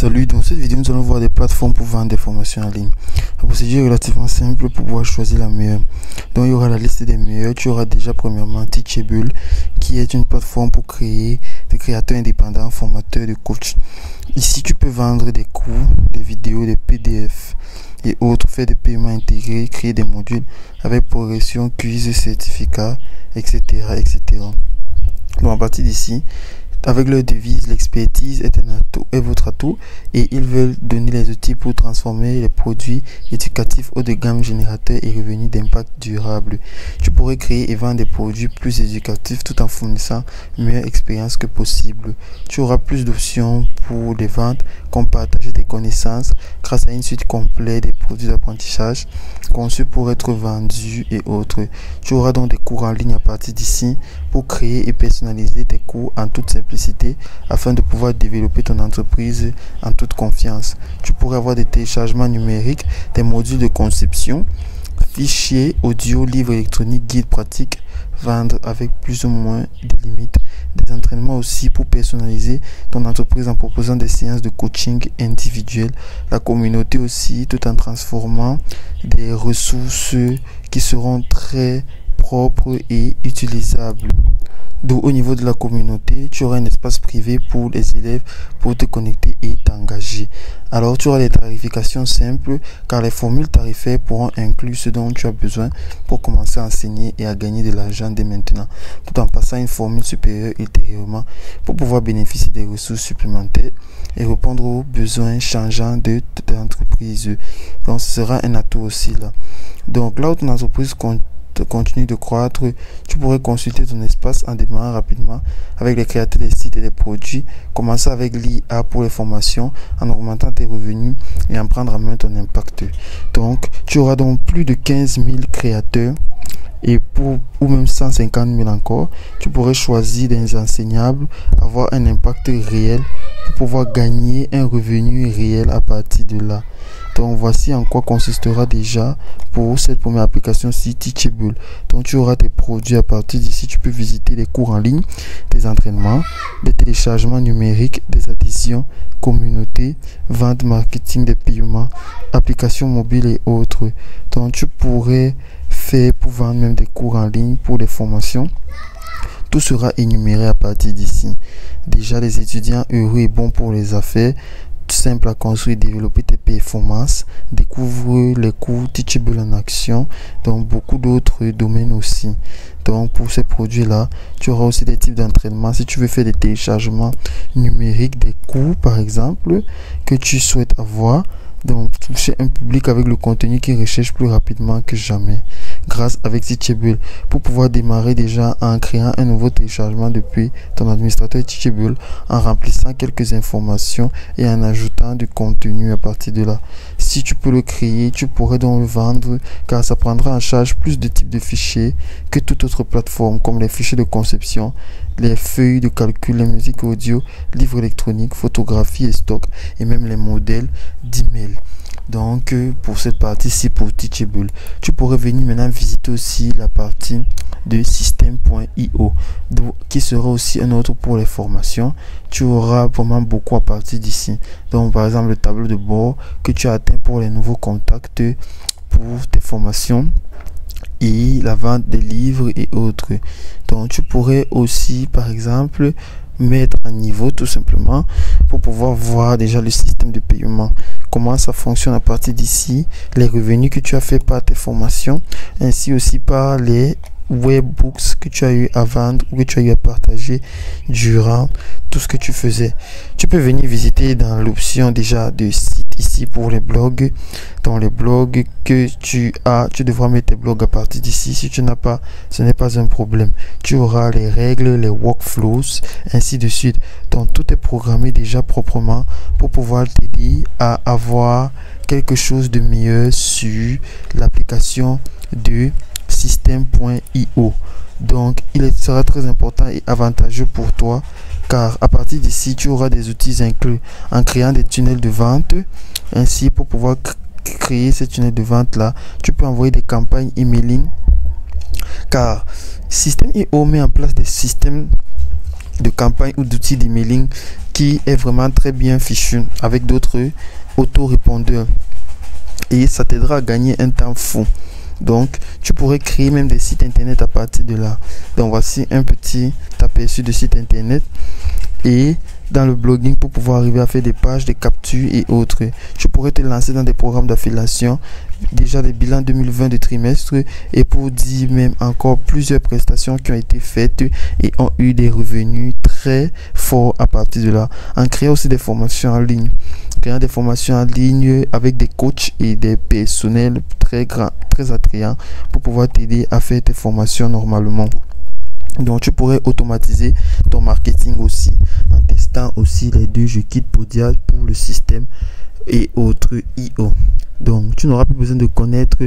Salut, dans cette vidéo nous allons voir des plateformes pour vendre des formations en ligne. La procédure est relativement simple pour pouvoir choisir la meilleure. Donc il y aura la liste des meilleurs. Tu auras déjà premièrement Teachable, qui est une plateforme pour créer des créateurs indépendants, formateurs de coach. Ici tu peux vendre des cours, des vidéos, des PDF et autres, faire des paiements intégrés, créer des modules avec progression, quiz, certificats, etc. Donc à partir d'ici, avec leur devise, l'expertise est votre atout, et ils veulent donner les outils pour transformer les produits éducatifs haut de gamme générateurs et revenus d'impact durable. Tu pourrais créer et vendre des produits plus éducatifs tout en fournissant une meilleure expérience que possible. Tu auras plus d'options pour les ventes, comme partager tes connaissances grâce à une suite complète des produits d'apprentissage conçus pour être vendus et autres. Tu auras donc des cours en ligne à partir d'ici pour créer et personnaliser tes cours en toute simplicité afin de pouvoir développer ton entreprise en toute confiance. Tu pourrais avoir des téléchargements numériques, des modules de conception, fichiers, audio, livres électroniques, guides pratiques, vendre avec plus ou moins de limites, des entraînements aussi pour personnaliser ton entreprise en proposant des séances de coaching individuelles, la communauté aussi, tout en transformant des ressources qui seront très propres et utilisables. Donc au niveau de la communauté, tu auras un espace privé pour les élèves pour te connecter et t'engager. Alors tu auras des tarifications simples car les formules tarifaires pourront inclure ce dont tu as besoin pour commencer à enseigner et à gagner de l'argent dès maintenant, tout en passant à une formule supérieure ultérieurement pour pouvoir bénéficier des ressources supplémentaires et répondre aux besoins changeants de ton entreprise. Donc ce sera un atout aussi là. Donc là où ton entreprise continue de croître, tu pourrais consulter ton espace en démarrant rapidement avec les créateurs des sites et des produits. Commencer avec l'IA pour les formations en augmentant tes revenus et en prendre en main ton impact. Donc tu auras donc plus de 15 000 créateurs ou même 150 000 encore. Tu pourrais choisir des enseignables, avoir un impact réel pour pouvoir gagner un revenu réel à partir de là. Donc voici en quoi consistera déjà pour cette première application Teachable. Donc tu auras tes produits à partir d'ici. Tu peux visiter les cours en ligne, des entraînements, des téléchargements numériques, des adhésions, communauté, vente, marketing, des paiements, applications mobiles et autres. Donc tu pourrais faire pour vendre même des cours en ligne pour des formations. Tout sera énuméré à partir d'ici. Déjà les étudiants heureux et bons pour les affaires, simple à construire et développer tes performances, découvre les cours Teachable en action, dans beaucoup d'autres domaines aussi. Donc pour ces produits là, tu auras aussi des types d'entraînement. Si tu veux faire des téléchargements numériques des cours par exemple que tu souhaites avoir, donc toucher un public avec le contenu qui recherche plus rapidement que jamais grâce avec Teachable, pour pouvoir démarrer déjà en créant un nouveau téléchargement depuis ton administrateur Teachable, en remplissant quelques informations et en ajoutant du contenu à partir de là. Si tu peux le créer, tu pourrais donc le vendre car ça prendra en charge plus de types de fichiers que toute autre plateforme, comme les fichiers de conception, les feuilles de calcul, les musiques audio, livres électroniques, photographies et stocks, et même les modèles d'email. Donc pour cette partie-ci, pour Teachable, tu pourrais venir maintenant visiter aussi la partie de System.io, qui sera aussi un autre pour les formations. Tu auras vraiment beaucoup à partir d'ici. Donc par exemple le tableau de bord que tu as atteint pour les nouveaux contacts pour tes formations et la vente des livres et autres. Donc tu pourrais aussi par exemple mettre à niveau tout simplement pour pouvoir voir déjà le système de paiement, comment ça fonctionne à partir d'ici, les revenus que tu as fait par tes formations, ainsi aussi par les webbooks que tu as eu à vendre ou que tu as eu à partager durant tout ce que tu faisais. Tu peux venir visiter dans l'option déjà de site ici pour les blogs. Dans les blogs que tu as, tu devras mettre tes blogs à partir d'ici. Si tu n'as pas, ce n'est pas un problème. Tu auras les règles, les workflows, ainsi de suite. Donc tout est programmé déjà proprement pour pouvoir t'aider à avoir quelque chose de meilleur sur l'application de System.io. Donc il sera très important et avantageux pour toi car à partir d'ici tu auras des outils inclus en créant des tunnels de vente. Ainsi, pour pouvoir créer ces tunnels de vente là, tu peux envoyer des campagnes emailing car System.io met en place des systèmes de campagnes ou d'outils d'emailing qui qui est vraiment très bien fichu avec d'autres autorépondeurs et ça t'aidera à gagner un temps fou. Donc tu pourrais créer même des sites internet à partir de là. Donc voici un petit aperçu de site internet et dans le blogging pour pouvoir arriver à faire des pages, des captures et autres. Tu pourrais te lancer dans des programmes d'affiliation, déjà des bilans 2020 de trimestre et pour dire même encore plusieurs prestations qui ont été faites et ont eu des revenus très forts à partir de là. En créant aussi des formations en ligne. Créant des formations en ligne avec des coachs et des personnels très grands, très attrayants pour pouvoir t'aider à faire tes formations normalement. Donc tu pourrais automatiser ton marketing aussi en testant aussi les deux Je quitte Podia pour le système et autres IO. Donc tu n'auras plus besoin de connaître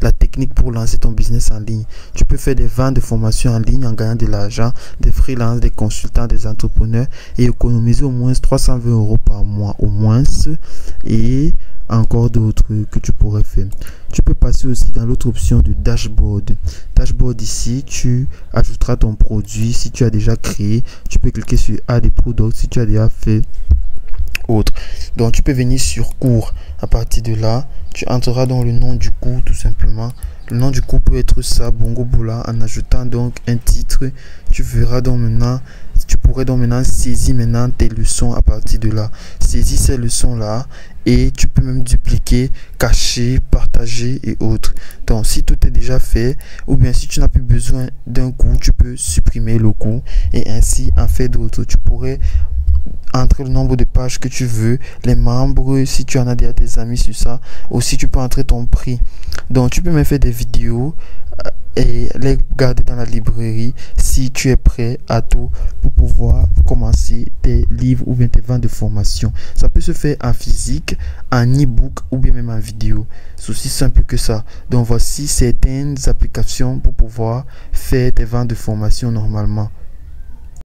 la technique pour lancer ton business en ligne. Tu peux faire des ventes de formations en ligne en gagnant de l'argent, des freelances, des consultants, des entrepreneurs et économiser au moins 320 € par mois au moins et encore d'autres que tu pourrais faire. Tu peux passer aussi dans l'autre option de dashboard. Dashboard ici, tu ajouteras ton produit si tu as déjà créé. Tu peux cliquer sur Add des produits si tu as déjà fait autre. Donc tu peux venir sur cours. À partir de là, tu entreras dans le nom du cours tout simplement. Le nom du cours peut être ça, Bongo Bola, en ajoutant donc un titre. Tu verras donc maintenant, tu pourrais donc maintenant saisir maintenant tes leçons à partir de là. Saisis ces leçons là et tu peux même dupliquer, cacher, partager et autres. Donc si tout est déjà fait ou bien si tu n'as plus besoin d'un cours, tu peux supprimer le cours et ainsi en faire d'autres. Tu pourrais entrer le nombre de pages que tu veux, les membres si tu en as déjà des amis sur ça. Aussi tu peux entrer ton prix. Donc tu peux même faire des vidéos et les garder dans la librairie si tu es prêt à tout pour pouvoir commencer tes livres ou bien tes ventes de formation. Ça peut se faire en physique, en e-book ou bien même en vidéo. C'est aussi simple que ça. Donc voici certaines applications pour pouvoir faire tes ventes de formation normalement.